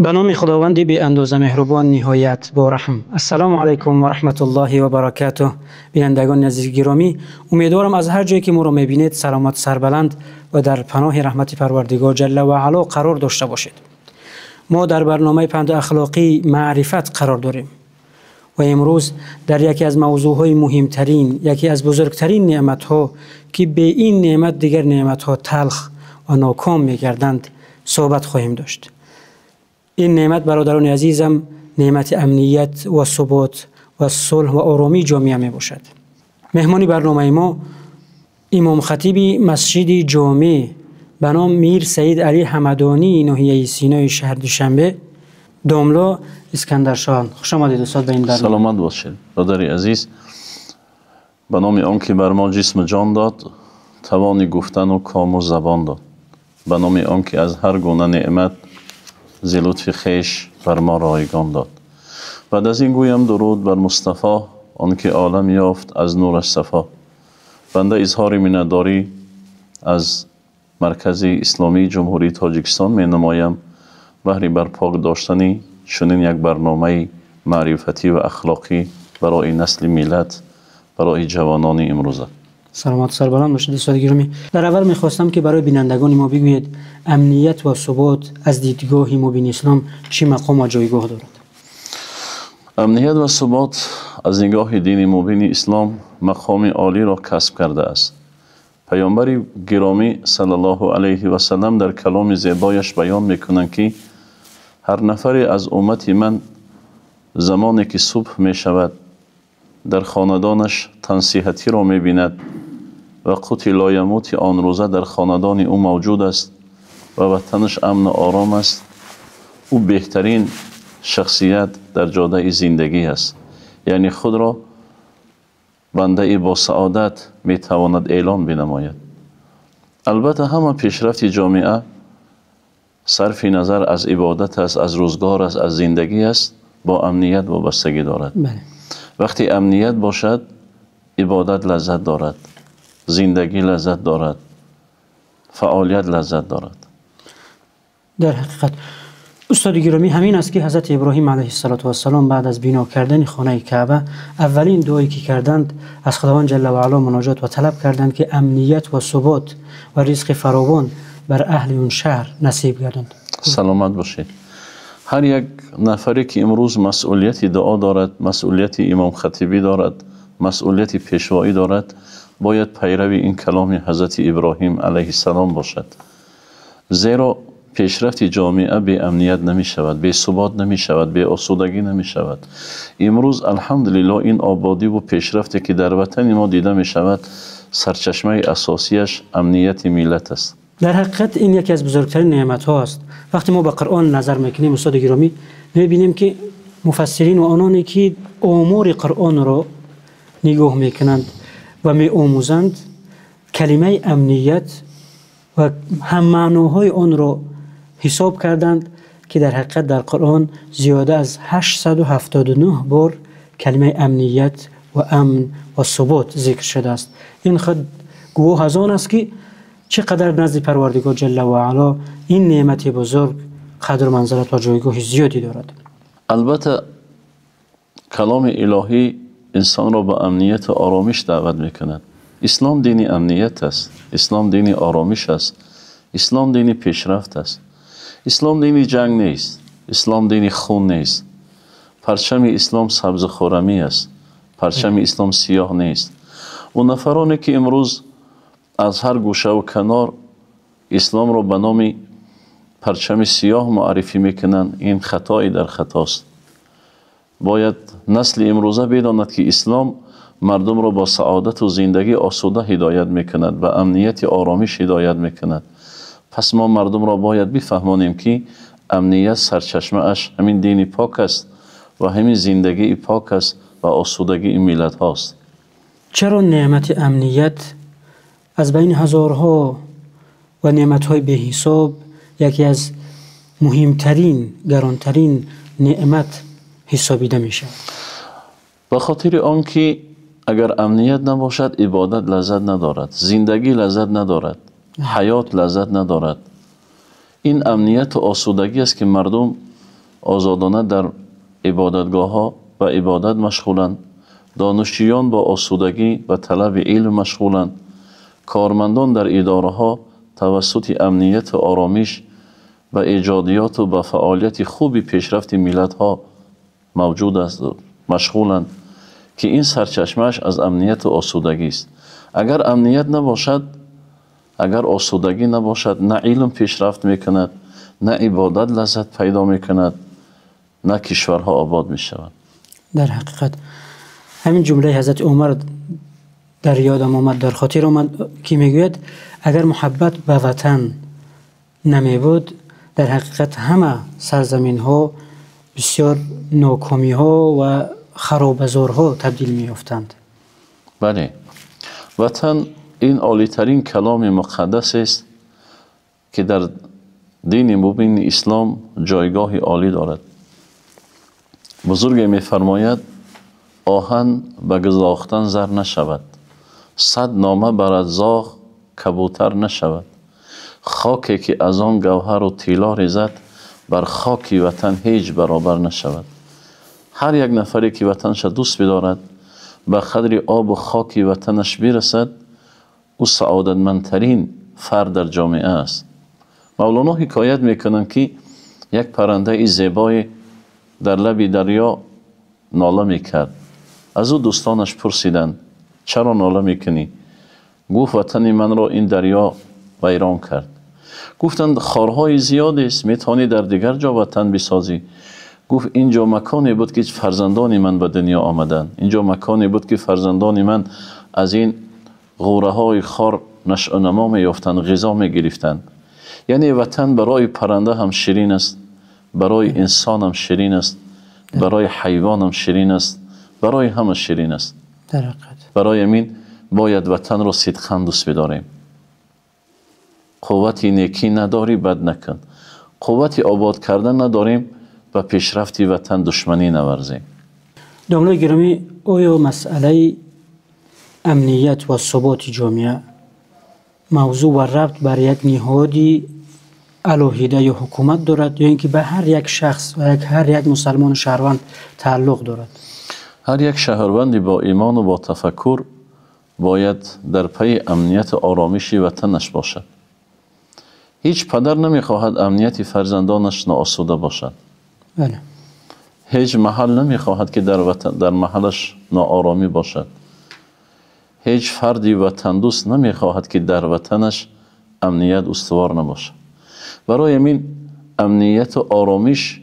به نام خداوند بی اندازه مهربان نهایت با رحم. السلام علیکم و رحمت الله و برکاته. بینندگان عزیز گرامی، امیدوارم از هر جایی که ما را میبینید سلامت سربلند و در پناه رحمت پروردگار جل و علا قرار داشته باشید. ما در برنامه پند اخلاقی معرفت قرار داریم و امروز در یکی از موضوعهای مهمترین، یکی از بزرگترین نعمتها که به این نعمت دیگر نعمتها تلخ و ناکام میگردند صحبت خواهیم داشت. این نعمت برادران عزیزم نعمت امنیت و ثبات و صلح و آرامی جامعه می باشد. مهمانی برنامه ما امام خطیب مسجد جامع به نام میر سید علی حمدانی ناحیه سینای شهر دوشنبه داملا اسکندرشاه. خوش آمدید استاد به این برنامه. سلامت باشید برادر عزیز. به نام آن که بر ما جسم جان داد، توان گفتن و کام و زبان داد. به نام آن که از هر گونه نعمت ز لطف خویش بر ما رایگان داد. بعد از این گویم درود بر مصطفی، آن که عالم یافت از نورش صفا. بنده اظهار منتداری از مرکز اسلامی جمهوری تاجیکستان می نمایم بهر برپا داشتن چنین یک برنامه معرفتی و اخلاقی برای نسل ملت، برای جوانان امروزه. سلامت سربلند باشید استاد گرامی. در اول میخواستم که برای بینندگان ما بگویید امنیت و ثبات از دیدگاه مبین اسلام چه مقام و جایگاه دارد؟ امنیت و ثبات از نگاه دین مبین اسلام مقام عالی را کسب کرده است. پیامبر گرامی صلی الله علیه و سلم در کلام زیبایش بیان میکنند که هر نفری از امت من زمانی که صبح می شود در خاندانش تنصیحتی را می بیند و قوت لایموت آن روزه در خاندان او موجود است و وطنش امن و آرام است، او بهترین شخصیت در جاده زندگی است. یعنی خود را بنده با سعادت می تواند اعلان بنماید. البته همه پیشرفت جامعه صرف نظر از عبادت است، از روزگار است، از زندگی است، با امنیت وابستگی دارد. وقتی امنیت باشد عبادت لذت دارد، زندگی لذت دارد، فعالیت لذت دارد. در حقیقت استاد گرامی همین است که حضرت ابراهیم علیه السلام بعد از بنا کردن خانه کعبه اولین دعایی که کردند از خداوند جل و علا مناجات و طلب کردند که امنیت و ثبات و رزق فراوان بر اهل اون شهر نصیب گردند. سلامت باشید. هر یک نفری که امروز مسئولیت دعا دارد، مسئولیت امام خطیبی دارد، مسئولیت پیشوایی دارد، باید پیروی این کلام حضرت ابراهیم علیه السلام باشد. زیرا پیشرفت جامعه به امنیت نمی شود، به ثبات نمی شود، به آسودگی نمی شود. امروز الحمدلله این آبادی و پیشرفتی که در وطن ما دیده می شود سرچشمه اساسیش امنیت ملت است. در حقیقت این یکی از بزرگترین نعمت ها است. وقتی ما به قرآن نظر میکنیم استاد گرامی میبینیم که مفسرین و آنانی که امور قرآن را نگاه میکنند و می آموزند کلمه امنیت و هم معناهای آن را حساب کردند که در حقیقت در قرآن زیاده از 879 بار کلمه امنیت و امن و ثبات ذکر شده است. این خود گواه از آن است که چقدر نزد پروردگار جل و علا این نعمت بزرگ قدر منزلت و جایگاه زیادی دارد. البته کلام الهی انسان را به امنیت و آرامش دعوت میکند. اسلام دین امنیت است، اسلام دین آرامش است، اسلام دین پیشرفت است. اسلام دین جنگ نیست، اسلام دین خون نیست. پرچم اسلام سبز خرمی است، پرچم اسلام سیاه نیست. و نفرانی که امروز از هر گوشه و کنار اسلام را به نام پرچم سیاه معرفی میکنند، این خطایی در خطاست. باید نسل امروزه بداند که اسلام مردم را با سعادت و زندگی آسوده هدایت میکند، به امنیت آرامش هدایت میکند. پس ما مردم را باید بفهمانیم که امنیت سرچشمه اش همین دین پاک است و همین زندگی پاک است و آسودگی این ملت هاست. چرا نعمت امنیت از بین هزارها و نعمتهای به حساب یکی از مهمترین، گرانترین نعمت حسابیده میشه؟ به خاطر آنکه اگر امنیت نباشد عبادت لذت ندارد، زندگی لذت ندارد، حیات لذت ندارد. این امنیت و آسودگی است که مردم آزادانه در عبادتگاه ها و عبادت مشغولند. دانشجویان با آسودگی و طلب علم مشغولند. کارمندان در اداره ها توسط امنیت و آرامش و ایجادیات و با فعالیت خوبی پیشرفت ملت ها موجود است مشغولند که این سرچشمهش از امنیت و آسودگی است. اگر امنیت نباشد، اگر آسودگی نباشد، نه علم پیشرفت میکند، نه عبادت لذت پیدا میکند، نه کشورها آباد میشوند. در حقیقت همین جمله حضرت عمر در یادم آمد، در خاطر آمد که میگوید اگر محبت به وطن نمی بود، در حقیقت همه سرزمین ها بسیار ناکامی ها و خرابزار ها تبدیل می یافتند. بله، وطن این عالی‌ترین کلام مقدس است که در دین مبین اسلام جایگاه عالی دارد. بزرگ می‌فرماید آهن به گزاختن زر نشود، 100 نامه بر زاغ کبوتر نشود. خاکی که از آن گوهر و طلا ریزد، بر خاک وطن هیچ برابر نشود. هر یک نفری که وطنش دوست بدارد، به قدر آب و خاک وطنش برسد، او سعادتمندترین فرد در جامعه است. مولانا حکایت میکنند که یک پرنده زیبای در لب دریا ناله میکرد. از او دوستانش پرسیدند چرا ناله میکنی؟ گفت وطن من را این دریا ویران کرد. گفتند خارهای زیاد است، میتونی در دیگر جا وطن بسازی. گفت اینجا مکانی بود که فرزندان من به دنیا آمدند، اینجا مکانی بود که فرزندان من از این غوره های خار نشأ و نما می یافتند، غذا می گرفتند. یعنی وطن برای پرنده هم شیرین است، برای انسان هم شیرین است، برای حیوان هم شیرین است، برای همه شیرین است. برای امین باید وطن را صدقاً دوست بداریم. قوت نیکی نداری بد نکن، قوت آباد کردن نداریم و پیشرفت وطن دشمنی نورزیم. داملای گرامی، آیا مسئله امنیت و ثبات جامعه موضوع و ربط بر یک نهادی علاهیده یا حکومت دارد یا اینکه به هر یک شخص و هر یک مسلمان شهروند تعلق دارد؟ هر یک شهروندی با ایمان و با تفکر باید در پی امنیت و آرامش وطنش باشد. هیچ پدر نمیخواهد امنیت فرزندانش ناآسوده باشد. بله. هیچ محل نمیخواهد که در محلش ناآرامی باشد. هیچ فردی وطن دوست نمیخواهد که در وطنش امنیت استوار نباشد. برای همین امنیت و آرامش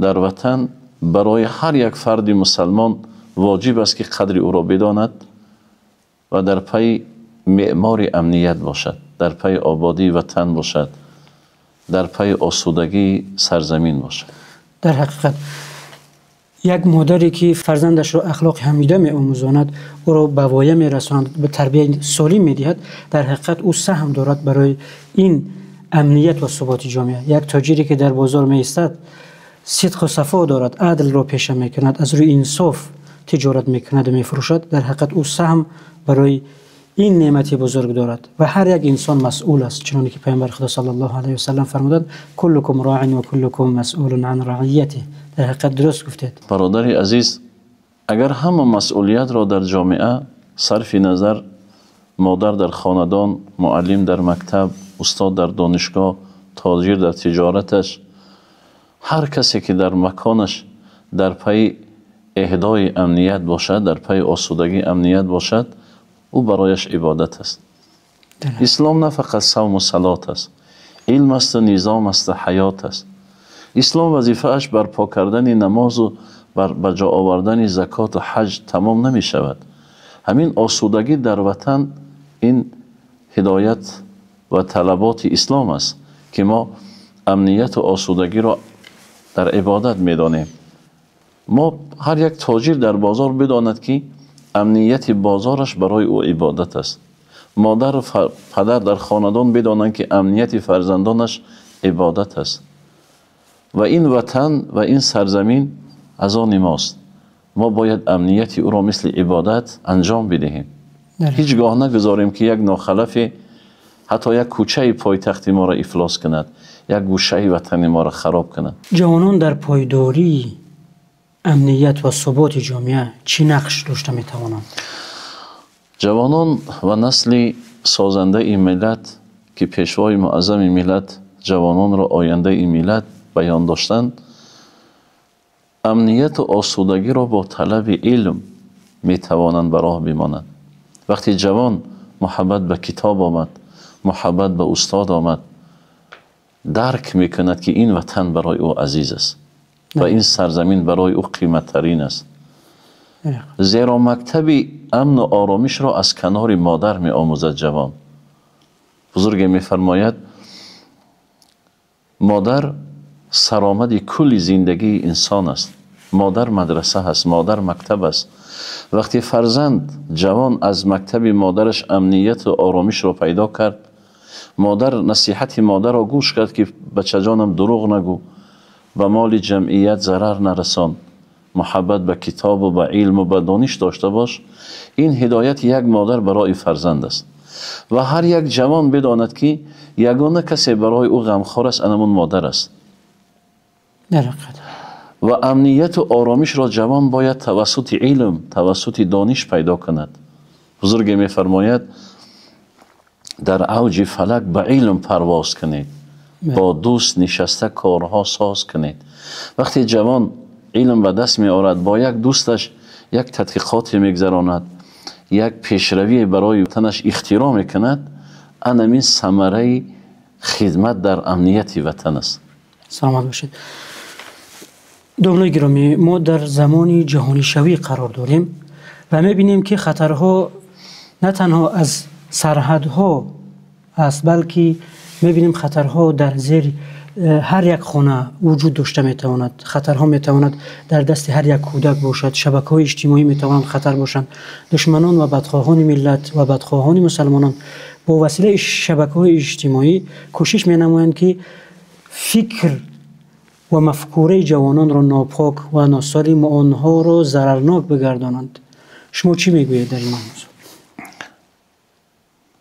در وطن برای هر یک فرد مسلمان واجب است که قدر او را بداند و در پی معمار امنیت باشد، در پی آبادی وطن باشد، در پی آسودگی سرزمین باشد. در حقیقت یک مادری که فرزندش را اخلاق حمیده می آموزاند، او را به وایه می رساند، به تربیت سالم می دهد، در حقیقت او سهم دارد برای این امنیت و ثبات جامعه. یک تاجری که در بازار می ایستد، صدق و صفا دارد، عدل را پیشه می کند، از روی انصاف تجارت می کند و می فروشد، در حقیقت او سهم برای این نعمتی بزرگ دارد و هر یک انسان مسئول است، چنانکه که پیامبر خدا صلی الله علیه و سلم فرمودند کلکم راع و کلکم مسئول عن رعیته. در حقیقت درست گفتید. برادر عزیز، اگر همه مسئولیت را در جامعه صرف نظر مادر در خاندان، معلم در مکتب، استاد در دانشگاه، تاجر در تجارتش، هر کسی که در مکانش در پی اهدای امنیت باشد، در پی آسودگی امنیت باشد، او برایش عبادت است. اسلام نه فقط صوم و صلات است، علم است و نظام است و حیات است. اسلام وظیفه اش برپا کردن نماز و به جا آوردن زکات و حج تمام نمی شود. همین آسودگی در وطن این هدایت و طلبات اسلام است که ما امنیت و آسودگی را در عبادت می دانیم. ما هر یک تاجر در بازار بداند که امنیت بازارش برای او عبادت است. مادر و پدر در خاندان بدانند که امنیت فرزندانش عبادت است. و این وطن و این سرزمین از آن ماست. ما باید امنیت او را مثل عبادت انجام بدهیم. هیچگاه نگذاریم که یک ناخلف حتی یک کوچه پایتخت ما را افلاس کند. یک گوشه وطن ما را خراب کنند. جوانان در پایداری امنیت و ثبات جامعه چی نقش داشته میتوانند؟ جوانان و نسل سازنده این ملت که پیشوای معظم این ملت جوانان را آینده این ملت بیان داشتند، امنیت و آسودگی را با طلب علم میتوانند به راه بمانند. وقتی جوان محبت به کتاب آمد، محبت به استاد آمد، درک میکند که این وطن برای او عزیز است و این سرزمین برای او قیمت ترین است. زیرا مکتب امن و آرامش را از کنار مادر می آموزد جوان. بزرگ می فرماید مادر سرآمد کل زندگی انسان است. مادر مدرسه است، مادر مکتب است. وقتی فرزند جوان از مکتب مادرش امنیت و آرامش را پیدا کرد، مادر نصیحت مادر را گوش کرد که بچه جانم دروغ نگو، به مال جمعیت ضرر نرسان، محبت به کتاب و به علم و به دانش داشته باش، این هدایت یک مادر برای فرزند است. و هر یک جوان بداند که یگانه کسی برای او غمخوار است همون مادر است. و امنیت و آرامش را جوان باید توسط علم، توسط دانش پیدا کند. بزرگ می فرماید در اوج فلک به علم پرواز کنید، با دوست نشسته کارها ساز کنید. وقتی جوان علم به دست می آورد، با یک دوستش یک تحقیقات میگذراند، یک پیشروی برای وطنش اختراع میکند، همین ثمره خدمت در امنیت وطن است. سلامت باشید. دوستان گرامی، ما در زمان جهانی شوی قرار داریم و میبینیم که خطرها نه تنها از سرحدها است، بلکه میبینیم خطرها در زیر هر یک خانه وجود داشته میتواند. خطرها میتواند در دست هر یک کودک باشد. شبکه‌های اجتماعی میتوانند خطر باشند. دشمنان و بدخواهان ملت و بدخواهان مسلمانان با وسیله شبکه‌های اجتماعی کوشش مینمایند که فکر و مفکوره جوانان را ناپاک و ناسالم و آنها را ضررناک بگردانند. شما چی میگویید در این موضوع؟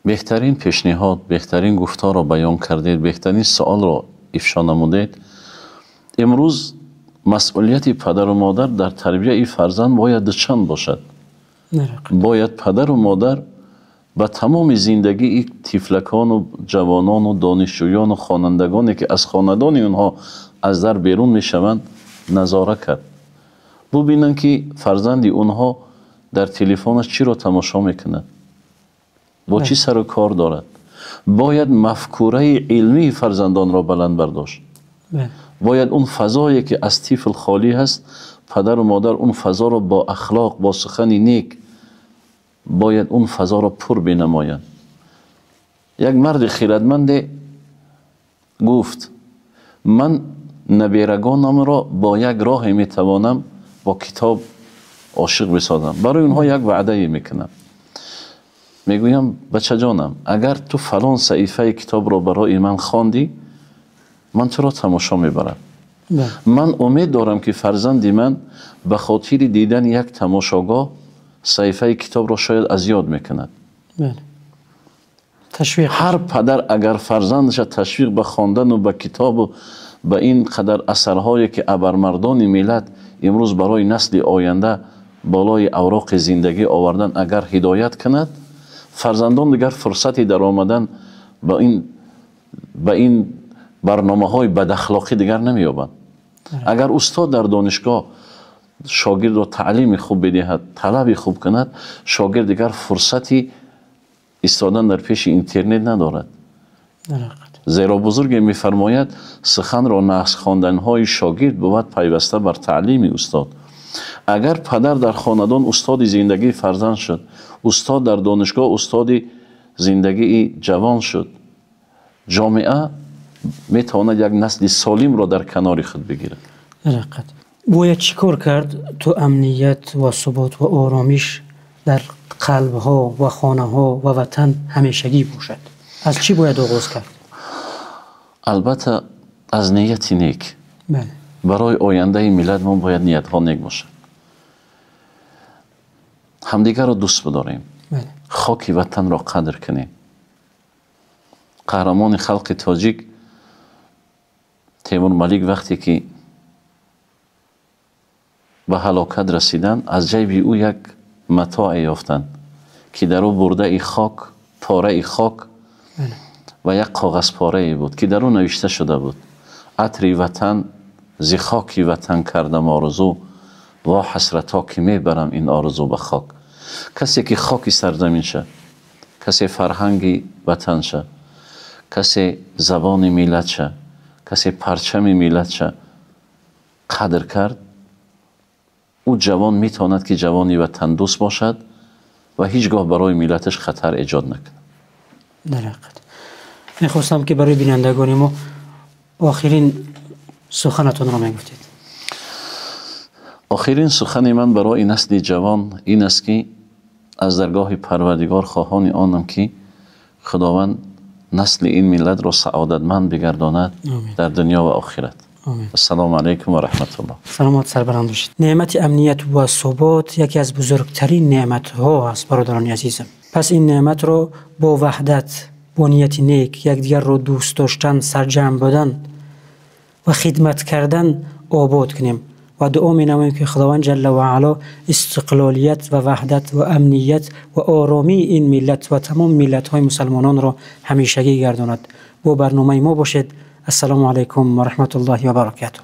بهترین پیشنهاد، بهترین گفتار را بیان کردید، بهترین سوال را افشا نمودید. امروز مسئولیت پدر و مادر در تربیت این فرزند باید چند باشد؟ باید پدر و مادر به تمام زندگی این طفلکان و جوانان و دانشجویان و خوانندگانی که از خاندان اونها از در بیرون میشوند نظاره کرد. ببینن که فرزند اونها در تلفنش چی را تماشا میکند، با چی سر و کار دارد. باید مفکوره علمی فرزندان را بلند برداشت. باید اون فضایی که از طفل خالی هست، پدر و مادر اون فضا را با اخلاق، با سخن نیک، باید اون فضا را پر بنمایند. یک مرد خیرتمند گفت من نبیرگانم را با یک راه میتوانم با کتاب عاشق بسازم. برای اونها یک وعده میکنم، میگویم بچه جانم اگر تو فلان صحیفه کتاب را برای من خواندی، من تو را تماشا میبرم. من امید دارم که فرزند من به خاطر دیدن یک تماشاگاه صحیفه کتاب را شاید از یاد میکند. تشویق. هر پدر اگر فرزندش تشویق به خواندن و به کتاب و به این قدر اثرهایی که ابرمردان ملت امروز برای نسل آینده بالای اوراق زندگی آوردن اگر هدایت کند، فرزندان دیگر فرصتی در آمدن به این برنامه های بد اخلاقی دیگر نمی‌یابند. اگر استاد در دانشگاه شاگرد را تعلیم خوب بدهد، طلب خوب کند، شاگرد دیگر فرصتی ایستادن در پیش اینترنت ندارد. زیرا بزرگ می‌فرماید سخن را نقص خواندن های شاگرد بود پیوسته بر تعلیم استاد. اگر پدر در خاندان استاد زندگی فرزند شد، استاد در دانشگاه استاد زندگی جوان شد، جامعه میتواند یک نسل سالم را در کنار خود بگیرد. باید چیکار کرد تو امنیت و ثبات و آرامش در قلب‌ها و خانه‌ها و وطن همیشگی باشد؟ از چی باید آغاز کرد؟ البته از نیت نیک. برای آینده ملت ما باید نیت ها نیک باشد. همدیگر را دوست بداریم. خاک وطن را قدر کنیم. قهرمان خلق تاجیک تیمور ملیک وقتی که به هلاکت رسیدن، از جیب او یک متاع یافتند که در او برده ای خاک، پاره ای خاک و یک کاغذ پاره ای بود که در او نوشته شده بود: عطری وطن ز خاکی وطن کردم آرزو، و حسرتا که میبرم این آرزو به خاک. کسی که خاکی سرزمین شه، کسی فرهنگی وطن شه، کسی زبان ملت شه، کسی پرچم ملت شه قدر کرد، او جوان میتواند که جوانی وطن دوست باشد و هیچگاه برای ملتش خطر ایجاد نکند. در حقیقت میخواستم که برای بینندگان ما آخرین سخنتون را میگفتید. آخرین سخن من برای نسل جوان این است که از درگاه پروردگار خواهان آنم که خداوند نسل این ملت را سعادتمند بگرداند در دنیا و آخرت. آمین. السلام علیکم و رحمت الله. سلامات سربلند باشید. نعمت امنیت و ثبات یکی از بزرگترین نعمت ها است برادران عزیزم. پس این نعمت را با وحدت، با نیت نیک، یکدیگر را دوست داشتن، سرجم بودن و خدمت کردن آباد کنیم و دعا می نماییم که خداوند جل و علا استقلالیت و وحدت و امنیت و آرامی این ملت و تمام ملت های مسلمانان را همیشگی گرداند. با برنامه ما باشید. السلام علیکم و رحمت الله و برکاته.